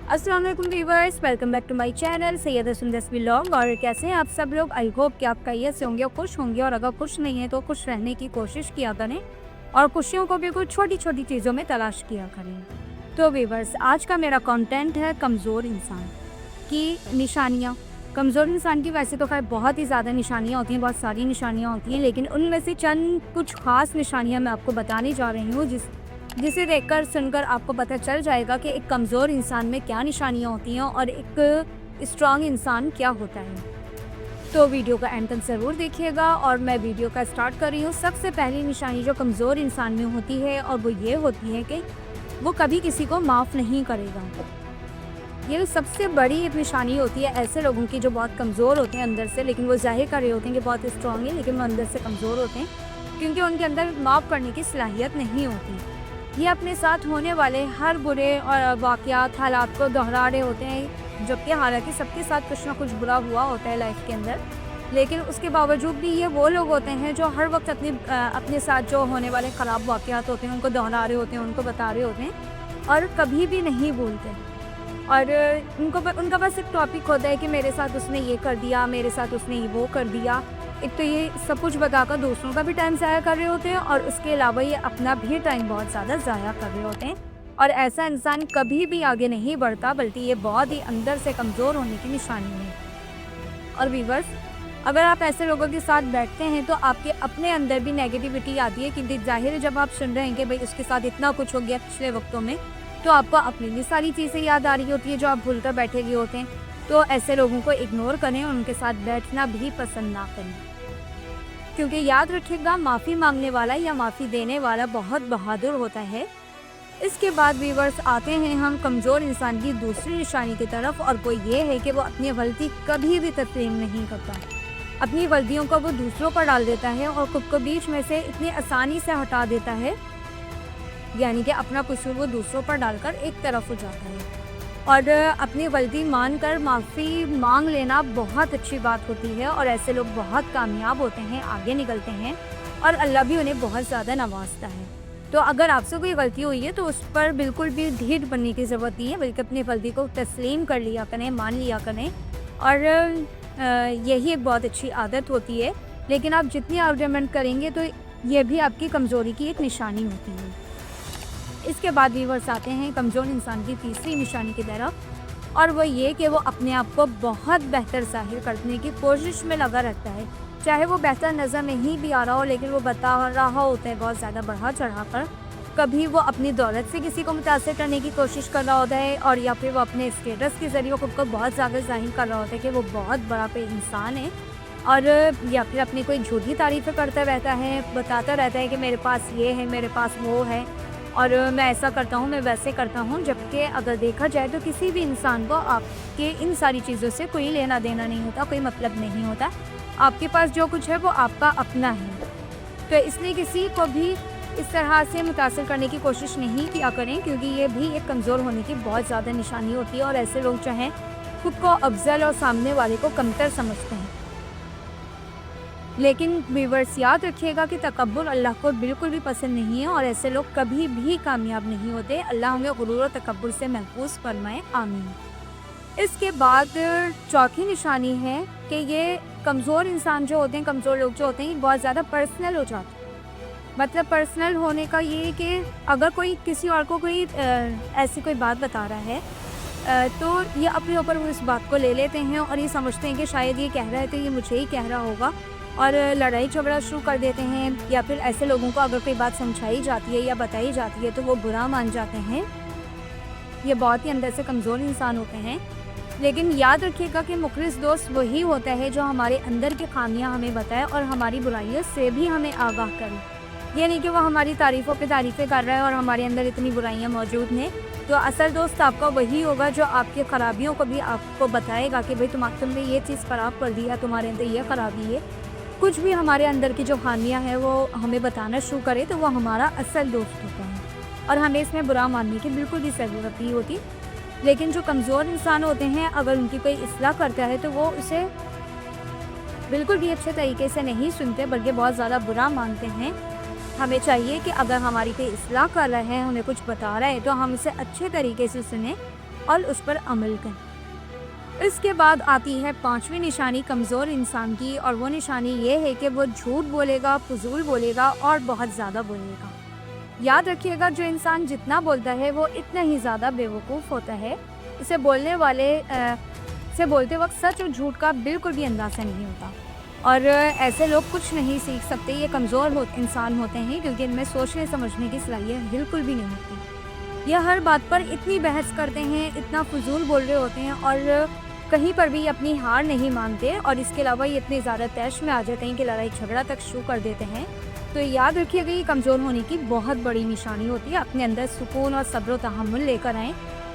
अस्सलाम वालेकुम viewers, welcome back to my channel Syeda Sundas vlog. और कैसे हैं आप सब लोग? आई होप कि आप खैरियत से होंगे और खुश होंगे, और अगर खुश नहीं है तो खुश रहने की कोशिश किया करें और खुशियों को भी कुछ छोटी छोटी चीज़ों में तलाश किया करें। तो व्यूअर्स, आज का मेरा कंटेंट है कमज़ोर इंसान की निशानियाँ। कमज़ोर इंसान की वैसे तो खैर बहुत ही ज़्यादा निशानियाँ होती हैं, बहुत सारी निशानियाँ होती हैं, लेकिन उनमें से चंद कुछ ख़ास निशानियाँ मैं आपको बताने जा रही हूँ जिसे देखकर सुनकर आपको पता चल जाएगा कि एक कमज़ोर इंसान में क्या निशानियाँ होती हैं और एक स्ट्रॉन्ग इंसान क्या होता है। तो वीडियो का एंड तक ज़रूर देखिएगा और मैं वीडियो का स्टार्ट कर रही हूँ। सबसे पहली निशानी जो कमज़ोर इंसान में होती है और वो ये होती है कि वो कभी किसी को माफ़ नहीं करेगा। ये सबसे बड़ी एक निशानी होती है ऐसे लोगों की जो बहुत कमज़ोर होते हैं अंदर से, लेकिन वो ज़ाहिर कर रहे होते हैं कि बहुत स्ट्रॉन्ग है, लेकिन वो अंदर से कमज़ोर होते हैं क्योंकि उनके अंदर माफ़ करने की सलाहियत नहीं होती। ये अपने साथ होने वाले हर बुरे और वाक़यात हालात को दोहरा रहे होते हैं, जबकि हालांकि सबके साथ कुछ ना कुछ बुरा हुआ होता है लाइफ के अंदर, लेकिन उसके बावजूद भी ये वो लोग होते हैं जो हर वक्त अपने साथ जो होने वाले ख़राब वाक़यात होते हैं उनको दोहरा रहे होते हैं, उनको बता रहे होते हैं और कभी भी नहीं भूलते। और उनका बस एक टॉपिक होता है कि मेरे साथ उसने ये कर दिया, मेरे साथ उसने वो कर दिया। एक तो ये सब कुछ बताकर दूसरों का भी टाइम ज़ाया कर रहे होते हैं और उसके अलावा ये अपना भी टाइम बहुत ज़्यादा ज़ाया कर रहे होते हैं। और ऐसा इंसान कभी भी आगे नहीं बढ़ता, बल्कि ये बहुत ही अंदर से कमज़ोर होने की निशानी है। और व्यूअर्स, अगर आप ऐसे लोगों के साथ बैठते हैं तो आपके अपने अंदर भी नेगेटिविटी आती है, क्योंकि ज़ाहिर है जब आप सुन रहे हैं कि भाई उसके साथ इतना कुछ हो गया पिछले वक्तों में, तो आपको अपनी भी सारी चीज़ें याद आ रही होती है जो आप भूल कर बैठे हुए होते हैं। तो ऐसे लोगों को इग्नोर करें और उनके साथ बैठना भी पसंद ना करें, क्योंकि याद रखिएगा माफ़ी मांगने वाला या माफ़ी देने वाला बहुत बहादुर होता है। इसके बाद व्यूअर्स आते हैं हम कमज़ोर इंसान की दूसरी निशानी की तरफ, और वो ये है कि वो अपनी गलती कभी भी तस्लीम नहीं करता। अपनी गलतियों को वो दूसरों पर डाल देता है और खुद को बीच में से इतनी आसानी से हटा देता है, यानी कि अपना कसूर वो दूसरों पर डालकर एक तरफ हो जाता है। और अपनी गलती मानकर माफ़ी मांग लेना बहुत अच्छी बात होती है, और ऐसे लोग बहुत कामयाब होते हैं, आगे निकलते हैं और अल्लाह भी उन्हें बहुत ज़्यादा नवाजता है। तो अगर आपसे कोई गलती हुई है तो उस पर बिल्कुल भी ढीठ बनने की ज़रूरत नहीं है, बल्कि अपनी गलती को तस्लीम कर लिया करें, मान लिया करें। और यही एक बहुत अच्छी आदत होती है, लेकिन आप जितनी आर्ग्यूमेंट करेंगे तो ये भी आपकी कमज़ोरी की एक निशानी होती है। इसके बाद व्यूअर्स आते हैं कमज़ोर इंसान की तीसरी निशानी की तरफ, और वो ये कि वो अपने आप को बहुत बेहतर ज़ाहिर करने की कोशिश में लगा रहता है। चाहे वो बेहतर नज़र नहीं भी आ रहा हो, लेकिन वो बता रहा होता है बहुत ज़्यादा बढ़ा चढ़ा कर। कभी वो अपनी दौलत से किसी को मुतासिर करने की कोशिश कर रहा होता है, और या फिर वो अपने स्टेटस के ज़रिए खुद को बहुत ज़्यादा ज़ाहिर कर रहा होता है कि वो बहुत बड़ा पे इंसान है। और या फिर अपनी कोई झूठी तारीफ़ें करता रहता है, बताता रहता है कि मेरे पास ये है, मेरे पास वो है, और मैं ऐसा करता हूँ, मैं वैसे करता हूँ। जबकि अगर देखा जाए तो किसी भी इंसान को आपके इन सारी चीज़ों से कोई लेना देना नहीं होता, कोई मतलब नहीं होता। आपके पास जो कुछ है वो आपका अपना है। तो इसलिए किसी को भी इस तरह से मुतासिर करने की कोशिश नहीं किया करें, क्योंकि ये भी एक कमज़ोर होने की बहुत ज़्यादा निशानी होती है। और ऐसे लोग जो हैं खुद को अफजल और सामने वाले को कमतर समझते हैं। लेकिन व्यूअर्स याद रखिएगा कि तकब्बुर अल्लाह को बिल्कुल भी पसंद नहीं है, और ऐसे लोग कभी भी कामयाब नहीं होते। अल्लाह हमें गुरूर और तकब्बुर से महफूज फरमाए, आमीन। इसके बाद चौथी निशानी है कि ये कमज़ोर इंसान जो होते हैं, कमज़ोर लोग जो होते हैं, बहुत ज़्यादा पर्सनल हो जाते हैं। मतलब पर्सनल होने का ये कि अगर कोई किसी और को कोई ऐसी कोई बात बता रहा है, तो ये अपने ऊपर वो इस बात को ले लेते हैं और ये समझते हैं कि शायद ये कह रहा है तो ये मुझे ही कह रहा होगा, और लड़ाई झगड़ा शुरू कर देते हैं। या फिर ऐसे लोगों को अगर कोई बात समझाई जाती है या बताई जाती है तो वो बुरा मान जाते हैं। ये बहुत ही अंदर से कमज़ोर इंसान होते हैं। लेकिन याद रखिएगा कि मुखलिस दोस्त वही होता है जो हमारे अंदर की खामियां हमें बताए और हमारी बुराइयों से भी हमें आगाह करे। ये नहीं कि वो हमारी तारीफ़ों पे तारीफ़ें कर रहा है और हमारे अंदर इतनी बुराइयां मौजूद हैं। तो असल दोस्त आपका वही होगा जो आपकी ख़राबियों को भी आपको बताएगा कि भाई तुमने ये चीज़ ख़राब कर दिया, तुम्हारे अंदर ये ख़राबी है। कुछ भी हमारे अंदर की जो खामियां हैं वो हमें बताना शुरू करे तो वो हमारा असल दोस्त होता है, और हमें इसमें बुरा मानने की बिल्कुल भी ज़रूरत नहीं होती। लेकिन जो कमज़ोर इंसान होते हैं, अगर उनकी कोई इस्लाह करता है तो वो उसे बिल्कुल भी अच्छे तरीके से नहीं सुनते, बल्कि बहुत ज़्यादा बुरा मानते हैं। हमें चाहिए कि अगर हमारी कोई इस्लाह कर रहा है, हमें कुछ बता रहा है, तो हम उसे अच्छे तरीके से सुने اور اس پر عمل کریں۔ اس کے بعد آتی ہے 5ویں نشانی کمزور انسان کی، اور وہ نشانی یہ ہے کہ وہ جھوٹ بولے گا، فضول بولے گا اور بہت زیادہ بولے گا۔ یاد رکھیے گا جو انسان جتنا بولتا ہے وہ اتنا ہی زیادہ بیوقوف ہوتا ہے۔ اسے بولتے وقت سچ اور جھوٹ کا بالکل بھی اندازہ نہیں ہوتا، اور ایسے لوگ کچھ نہیں سیکھ سکتے۔ یہ کمزور انسان ہوتے ہیں کیونکہ ان میں سوچنے سمجھنے کی صلاحیت بالکل بھی نہیں ہوتی۔ یہ ہر بات پر اتنی بحث کرتے ہیں، اتنا فضول بول رہے ہوتے ہیں، اور کہیں پر بھی اپنی ہار نہیں مانتے، اور اس کے علاوہ یہ اتنے زیادہ طیش میں آ جاتے ہیں کہ لڑائی جھگڑا تک شروع کر دیتے ہیں۔ تو یاد رکھیے گا یہ کمزور ہونے کی بہت بڑی نشانی ہوتی ہے۔ اپنے اندر سکون اور صبر و تحمل لے کر آئیں،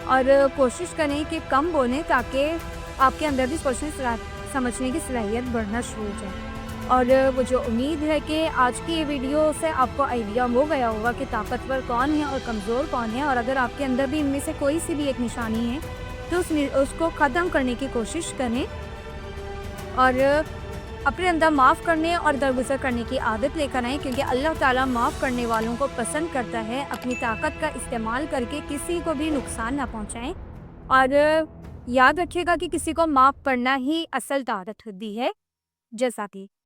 اور کوشش کریں کہ کم بولیں تاکہ آپ کے اندر بھی سوچنے سمجھنے کی صلاحیت بڑھنا شروع ہو جائے۔ اور مجھے امید ہے کہ آج کی یہ ویڈیو سے آپ کو آئیڈیا ہو گیا ہوگا کہ طاقتور کون ہے اور کمزور کون ہے، اور اگر آپ کے اندر بھی ان میں سے کوئی سی بھی ایک نشانی ہے تو اس کو ختم کرنے کی کوشش کریں، اور اپنے اندر معاف کرنے اور درگزر کرنے کی عادت لے کر آئیں، کیونکہ اللہ تعالیٰ معاف کرنے والوں کو پسند کرتا ہے۔ اپنی طاقت کا استعمال کر کے کسی کو بھی نقصان نہ پہنچائیں، اور یاد رکھیے گا کہ کسی کو معاف کرنا ہی اصل طاقت ہوتی ہے۔ جیسا کہ